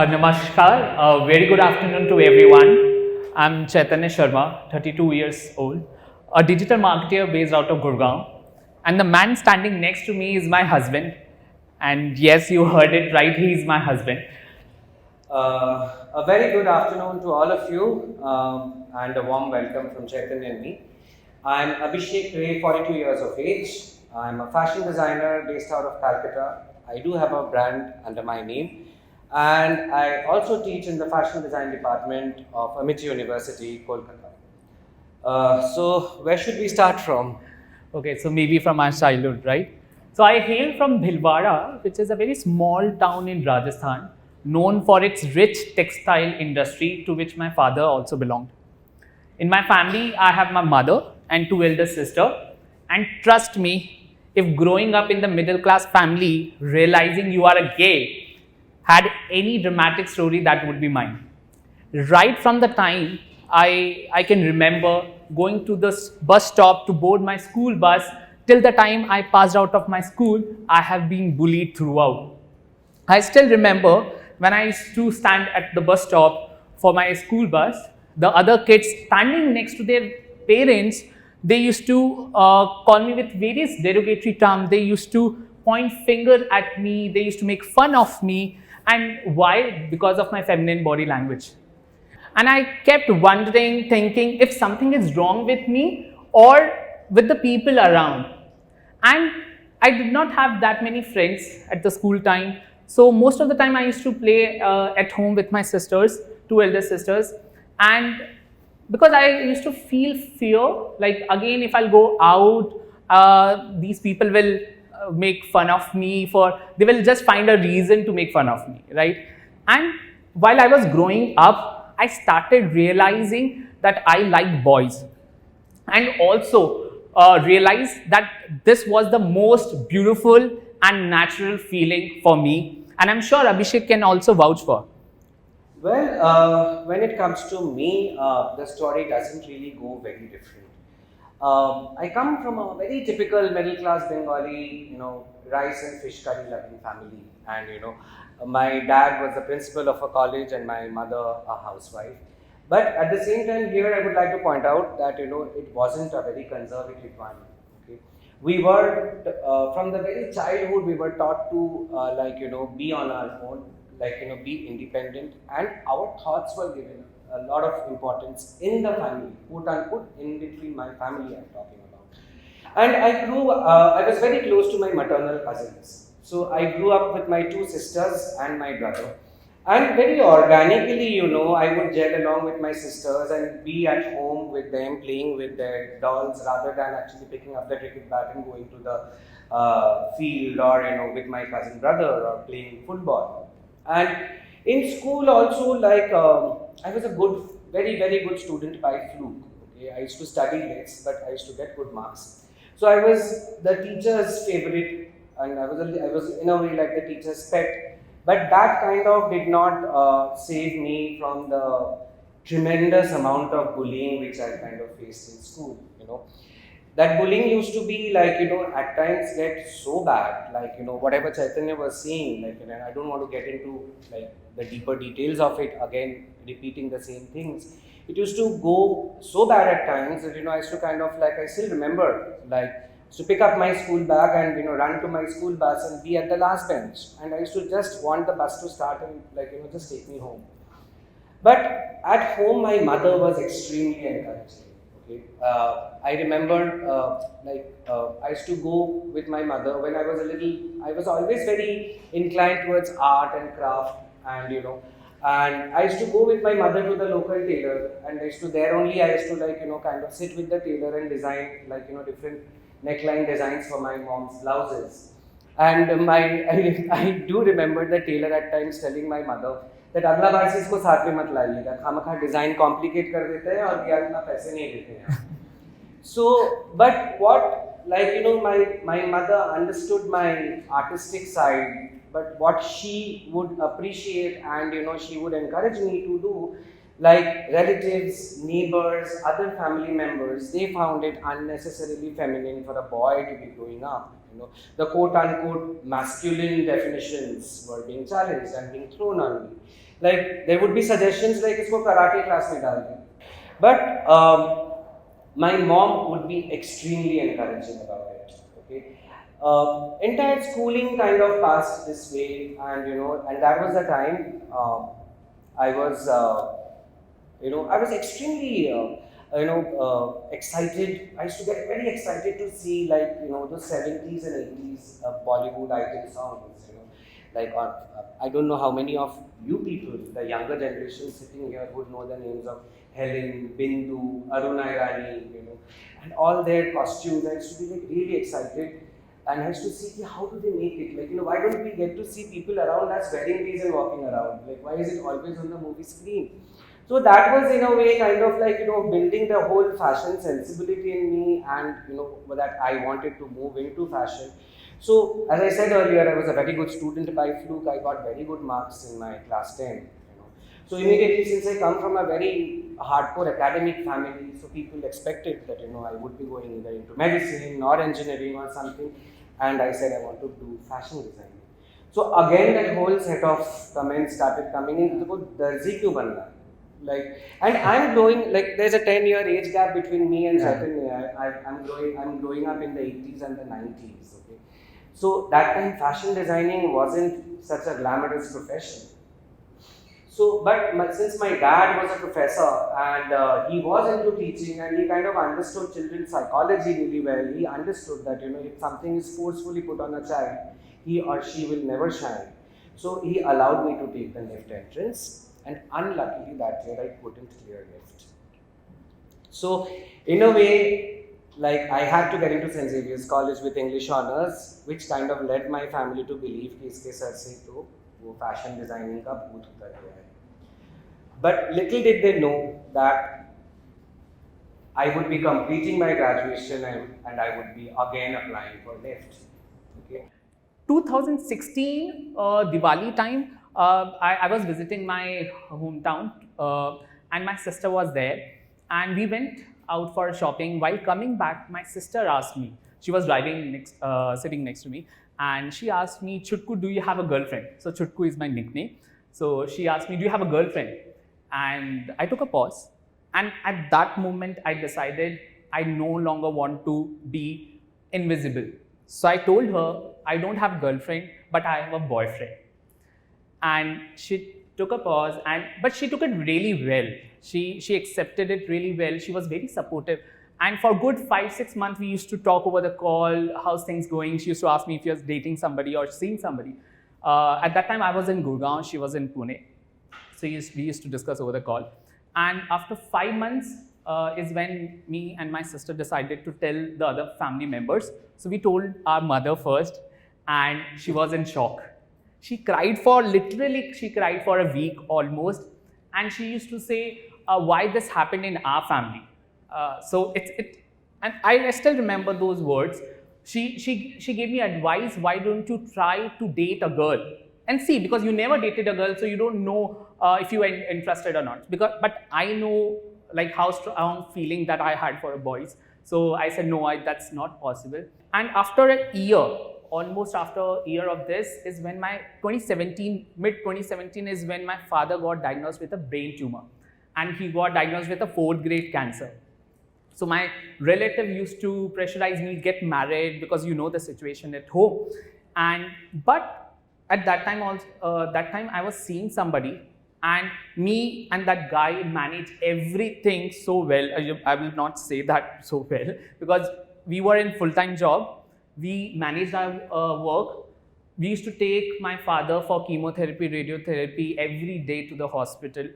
Namaskar, a very good afternoon to everyone. I'm Chaitanya Sharma, 32 years old, a digital marketer based out of Gurgaon. And the man standing next to me is my husband. And yes, you heard it right, he is my husband. A very good afternoon to all of you and a warm welcome from Chaitanya and me. I'm Abhishek, 42 years of age. I'm a fashion designer based out of Calcutta. I do have a brand under my name and I also teach in the fashion design department of NIFT University, Kolkata. So where should we start from? Okay, so maybe from my childhood, right? So I hail from Bhilwara, which is a very small town in Rajasthan, known for its rich textile industry, to which my father also belonged. In my family, I have my mother and two elder sisters. And trust me, if growing up in the middle class family, realizing you are a gay, had any dramatic story, that would be mine. Right from the time I can remember going to the bus stop to board my school bus till the time I passed out of my school, I have been bullied throughout. I still remember when I used to stand at the bus stop for my school bus, the other kids standing next to their parents, they used to call me with various derogatory terms. They used to point finger at me. They used to make fun of me. And why? Because of my feminine body language. And I kept wondering, thinking if something is wrong with me or with the people around. And I did not have that many friends at the school time. So most of the time I used to play at home with my sisters, two elder sisters. And because I used to feel fear, like again, if I'll go out, these people will make fun of me they will just find a reason to make fun of me, right? And while I was growing up, I started realizing that I like boys, and also realized that this was the most beautiful and natural feeling for me, and I'm sure Abhishek can also vouch for. Well, when it comes to me, the story doesn't really go very different. I come from a very typical middle class Bengali, rice and fish curry loving family. And, my dad was the principal of a college and my mother a housewife. But at the same time, here I would like to point out that, it wasn't a very conservative one. Okay? We were, from the very childhood, we were taught to, be on our own, be independent, and our thoughts were given a lot of importance in the family, quote unquote, in between my family I'm talking about. And I was very close to my maternal cousins. So I grew up with my two sisters and my brother. And very organically, I would gel along with my sisters and be at home with them, playing with their dolls rather than actually picking up the cricket bat and going to the field or, with my cousin brother or playing football. And in school also, I was a very good student by fluke. Okay? I used to study less, but I used to get good marks. So I was the teacher's favorite, and I was in a way like the teacher's pet. But that kind of did not save me from the tremendous amount of bullying which I kind of faced in school. That bullying used to be at times get so bad, whatever Chaitanya was saying, I don't want to get into the deeper details of it again, repeating the same things. It used to go so bad at times that, I used to kind of I still remember, to pick up my school bag and, run to my school bus and be at the last bench. And I used to just want the bus to start and, just take me home. But at home, my mother was extremely encouraging. Okay. I remember, I used to go with my mother when I was a little. I was always very inclined towards art and craft, and and I used to go with my mother to the local tailor, and I used to kind of sit with the tailor and design different neckline designs for my mom's blouses. And I do remember the tailor at times telling my mother that अगला बार से इसको साथ में मत लाइएगा, खामखा design complicate कर देते हैं और ये इतना पैसे नहीं देते हैं. So, but what my mother understood my artistic side, but what she would appreciate and she would encourage me to do, relatives, neighbors, other family members, they found it unnecessarily feminine for a boy to be growing up. The quote unquote masculine definitions were being challenged and being thrown on me. Like there would be suggestions like इसको karate class में डाल दें. But my mom would be extremely encouraging about it. Okay, entire schooling kind of passed this way, and and that was the time I was, I was extremely, excited. I used to get very excited to see like the 70s and 80s Bollywood item songs. Like on, I don't know how many of you people, the younger generation sitting here, would know the names of Helen, Bindu, Aruna Irani, and all their costumes. I used to be like really excited, and I used to see how do they make it? Like why don't we get to see people around us wearing these and walking around? Like why is it always on the movie screen? So that was in a way kind of like building the whole fashion sensibility in me, and that I wanted to move into fashion. So as I said earlier, I was a very good student by fluke. I got very good marks in my class 10. So immediately, since I come from a very hardcore academic family, so people expected that I would be going either into medicine or engineering or something, and I said I want to do fashion design. So again, that whole set of comments started coming in. Darzi kyun banna? Like, and I'm growing, like there's a 10-year age gap between me and Chaitanya. I'm growing up in the 80s and the 90s. Okay, so that time fashion designing wasn't such a glamorous profession. So, but since my dad was a professor and he was into teaching and he kind of understood children's psychology really well, he understood that if something is forcefully put on a child, he or she will never shine. So he allowed me to take the NIFT entrance. And unluckily that year I couldn't clear NIFT. So in a way, like I had to get into St. Xavier's College with English honors, which kind of led my family to believe कि इसके sir से तो वो fashion designing का भूत उतर गया है. But little did they know that I would be completing my graduation and I would be again applying for NIFT. Okay. 2016 Diwali time. I was visiting my hometown and my sister was there, and we went out for shopping. While coming back, my sister asked me, she was driving sitting next to me, and she asked me, Chutku, do you have a girlfriend? So Chutku is my nickname. So she asked me, do you have a girlfriend? And I took a pause, and at that moment I decided I no longer want to be invisible. So I told her, I don't have a girlfriend, but I have a boyfriend. And she took a pause, but she took it really well. She accepted it really well. She was very supportive. And for good 5-6 months, we used to talk over the call, how's things going. She used to ask me if she was dating somebody or seeing somebody. At that time, I was in Gurgaon, she was in Pune. So we used to discuss over the call. And after 5 months is when me and my sister decided to tell the other family members. So we told our mother first, and she was in shock. She cried for a week almost, and she used to say why this happened in our family. And I still remember those words. She gave me advice. Why don't you try to date a girl and see, because you never dated a girl, so you don't know if you are interested or not. But I know like how strong feeling that I had for boys. So I said no, that's not possible. And after a year. Almost after a year of this is when mid-2017 is when my father got diagnosed with a brain tumor, and he got diagnosed with a 4th grade cancer. So my relative used to pressurize me, get married, because the situation at home. But at that time I was seeing somebody, and me and that guy managed everything so well. I will not say that so well, because we were in full-time job. We managed our work. We used to take my father for chemotherapy, radiotherapy every day to the hospital.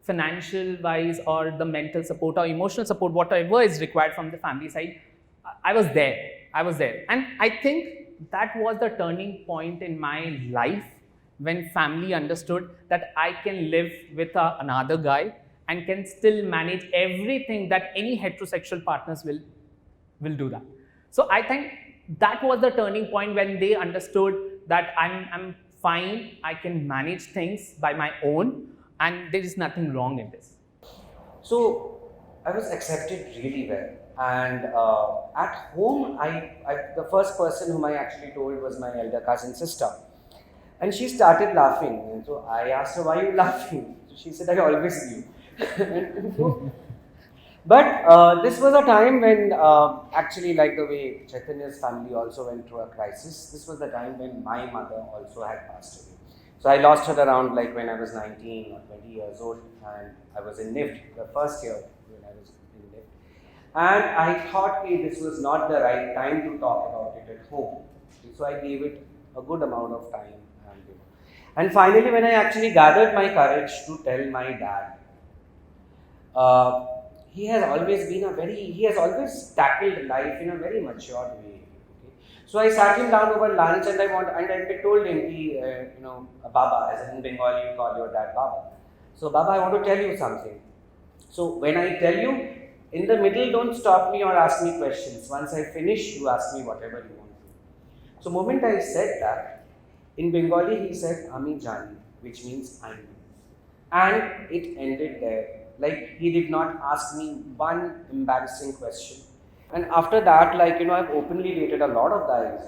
Financial wise, or the mental support or emotional support, whatever is required from the family side, I was there. And I think that was the turning point in my life, when family understood that I can live with another guy and can still manage everything that any heterosexual partners will do that. So I think that was the turning point when they understood that I'm fine, I can manage things by my own, and there is nothing wrong in this. So I was accepted really well, and at home, the first person whom I actually told was my elder cousin sister, And she started laughing. And so I asked her, why are you laughing? So she said, I always knew. But this was a time when, actually, like the way Chaitanya's family also went through a crisis, this was the time when my mother also had passed away. So I lost her around like when I was 19 or 20 years old, and I was in NIFT, the first year when I was in NIFT. And I thought, hey, this was not the right time to talk about it at home. So I gave it a good amount of time. And finally, when I actually gathered my courage to tell my dad, uh, he has always tackled life in a very matured way. Okay? So I sat him down over lunch and I told him, Baba, as in Bengali you call your dad Baba. So Baba, I want to tell you something. So when I tell you, in the middle, don't stop me or ask me questions. Once I finish, you ask me whatever you want to. So moment I said that, in Bengali he said, Ami Jani, which means I know. And it ended there. Like, he did not ask me one embarrassing question. And after that, I've openly dated a lot of guys,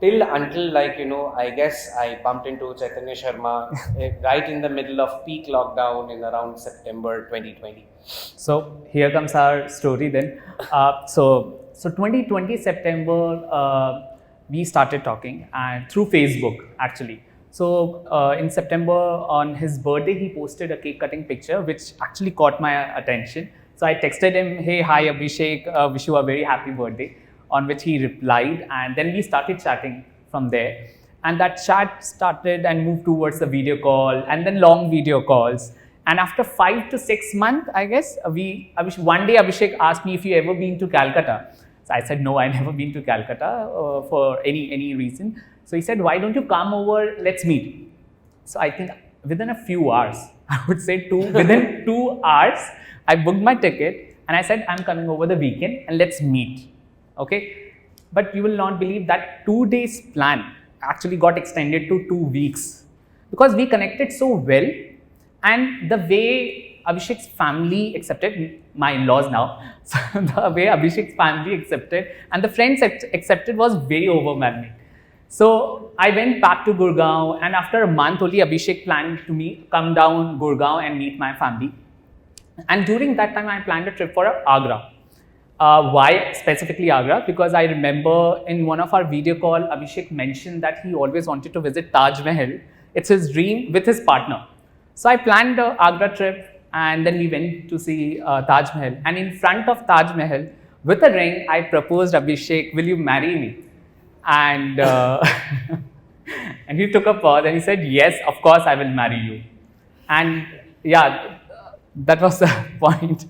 till until, I guess I bumped into Chaitanya Sharma right in the middle of peak lockdown in around September 2020. So here comes our story then. So 2020 September, we started talking, and through Facebook actually. So in September, on his birthday, he posted a cake cutting picture, which actually caught my attention. So I texted him, hey, hi Abhishek, wish you a very happy birthday, on which he replied, and then we started chatting from there. And that chat started and moved towards the video call, and then long video calls. And after 5 to 6 months, I guess, one day Abhishek asked me if you ever been to Calcutta. So I said, no, I never been to Calcutta for any reason. So he said, why don't you come over, let's meet. So I think within a few hours, I would say within 2 hours, I booked my ticket and I said, I'm coming over the weekend and let's meet. Okay. But you will not believe that 2 days plan actually got extended to 2 weeks because we connected so well, and the way Abhishek's family accepted, my in-laws now, so the way Abhishek's family accepted and the friends accepted was very overwhelming. So I went back to Gurgaon, and after a month only Abhishek planned to come down Gurgaon and meet my family. And during that time I planned a trip for Agra. Why specifically Agra? Because I remember in one of our video call, Abhishek mentioned that he always wanted to visit Taj Mahal. It's his dream with his partner. So I planned the Agra trip, and then we went to see Taj Mahal. And in front of Taj Mahal, with a ring, I proposed, Abhishek, will you marry me? And and he took a pause and he said, yes, of course I will marry you. And yeah, that was the point.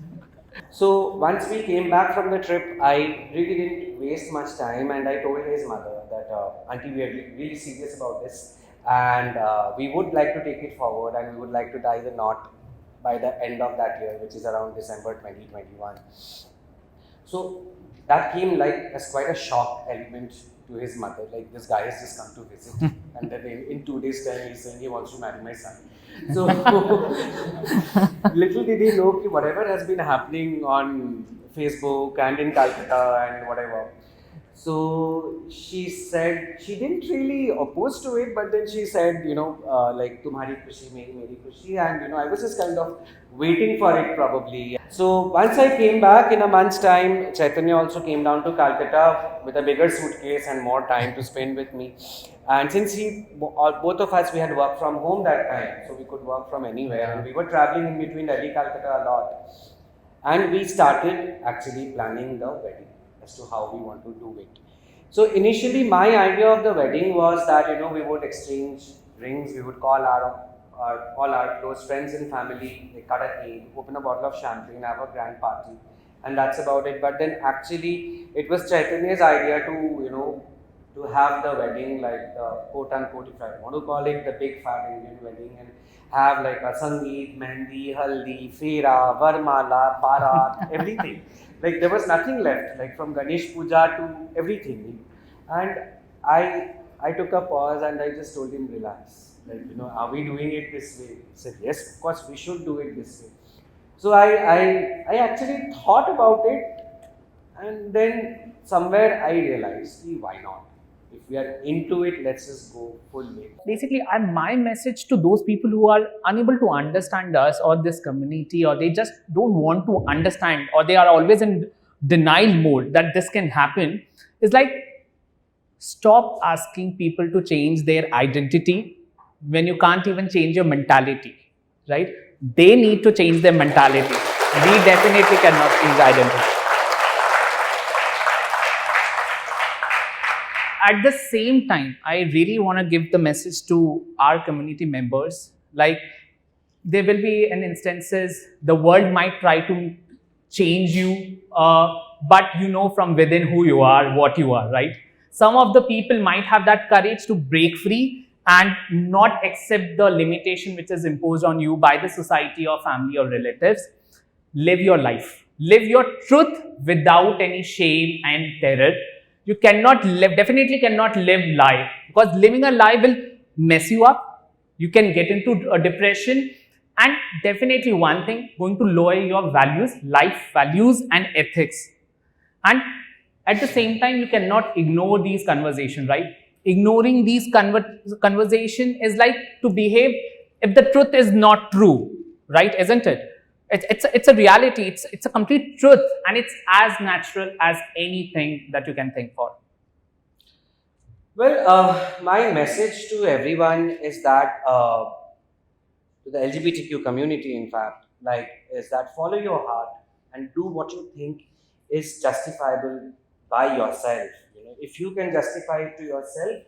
So once we came back from the trip, I really didn't waste much time, and I told his mother that, Auntie, we are really serious about this, and we would like to take it forward, and we would like to tie the knot by the end of that year, which is around December 2021. So that came as quite a shock element to his mother, like, this guy has just come to visit and then in 2 days time he's saying he wants to marry my son. So little did he know whatever has been happening on Facebook and in Calcutta and whatever. So she said, she didn't really oppose to it, but then she said, tumhari khushi, meri khushi, and I was just kind of waiting for it probably. So once I came back in a month's time, Chaitanya also came down to Calcutta with a bigger suitcase and more time to spend with me. And since both of us, we had worked from home that time, so we could work from anywhere, and we were traveling in between Delhi, Calcutta a lot. And we started actually planning the wedding as to how we want to do it. So initially my idea of the wedding was that, we would exchange rings, we would call all our close friends and family, they cut a cake, open a bottle of champagne, have a grand party, and that's about it. But then actually it was Chaitanya's idea to have the wedding, like the quote unquote, if I want to call it, the big fat Indian wedding, and have like a sangeet, mehndi, haldi, fera, varmala, barat, everything. Like, there was nothing left, like from Ganesh Puja to everything. And I took a pause and I just told him, relax. Like, are we doing it this way? He said, yes, of course, we should do it this way. So I actually thought about it, and then somewhere I realized, why not? If we are into it, let's just go full way. Basically, my message to those people who are unable to understand us or this community, or they just don't want to understand, or they are always in denial mode that this can happen, is like, stop asking people to change their identity when you can't even change your mentality, right? They need to change their mentality. We definitely cannot change identity. At the same time, I really want to give the message to our community members, like, there will be an instances the world might try to change you, but you know from within who you are, what you are, right? Some of the people might have that courage to break free and not accept the limitation which is imposed on you by the society or family or relatives. Live your life. Live your truth without any shame and terror. You cannot live, definitely cannot live lie, because living a lie will mess you up. You can get into a depression, and definitely one thing, going to lower your values, life values and ethics. And at the same time, you cannot ignore these conversations, right? Ignoring these conversation is like to behave if the truth is not true, right? Isn't it? It's a reality. It's a complete truth, and it's as natural as anything that you can think for. Well, my message to everyone is that, to the LGBTQ community, in fact, like, is that follow your heart and do what you think is justifiable by yourself. You know, if you can justify it to yourself,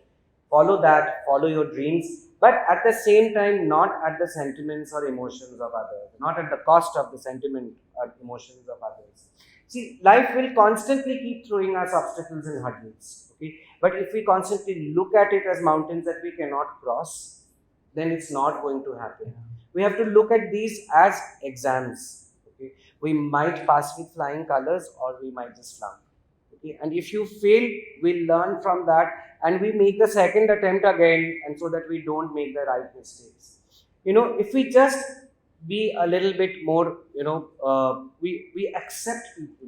follow that, follow your dreams, but at the same time, not at the sentiments or emotions of others, not at the cost of the sentiment or emotions of others. See, life will constantly keep throwing us obstacles and hurdles. Okay, but if we constantly look at it as mountains that we cannot cross, then it's not going to happen. We have to look at these as exams. Okay, we might pass with flying colors, or we might just flunk. Okay, and if you fail, we learn from that and we make the second attempt again, and so that we don't make the right mistakes. You know, if we just be a little bit more, we accept people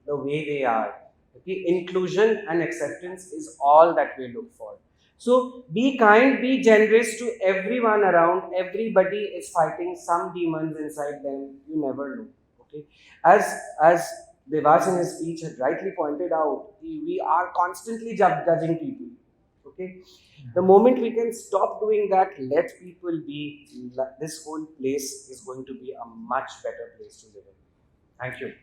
the way they are. Okay, inclusion and acceptance is all that we look for. So be kind, be generous to everyone around. Everybody is fighting some demons inside them. You never know. Okay, as Devas in his speech had rightly pointed out, we are constantly judging people. Okay, the moment we can stop doing that, let people be, this whole place is going to be a much better place to live in. Thank you.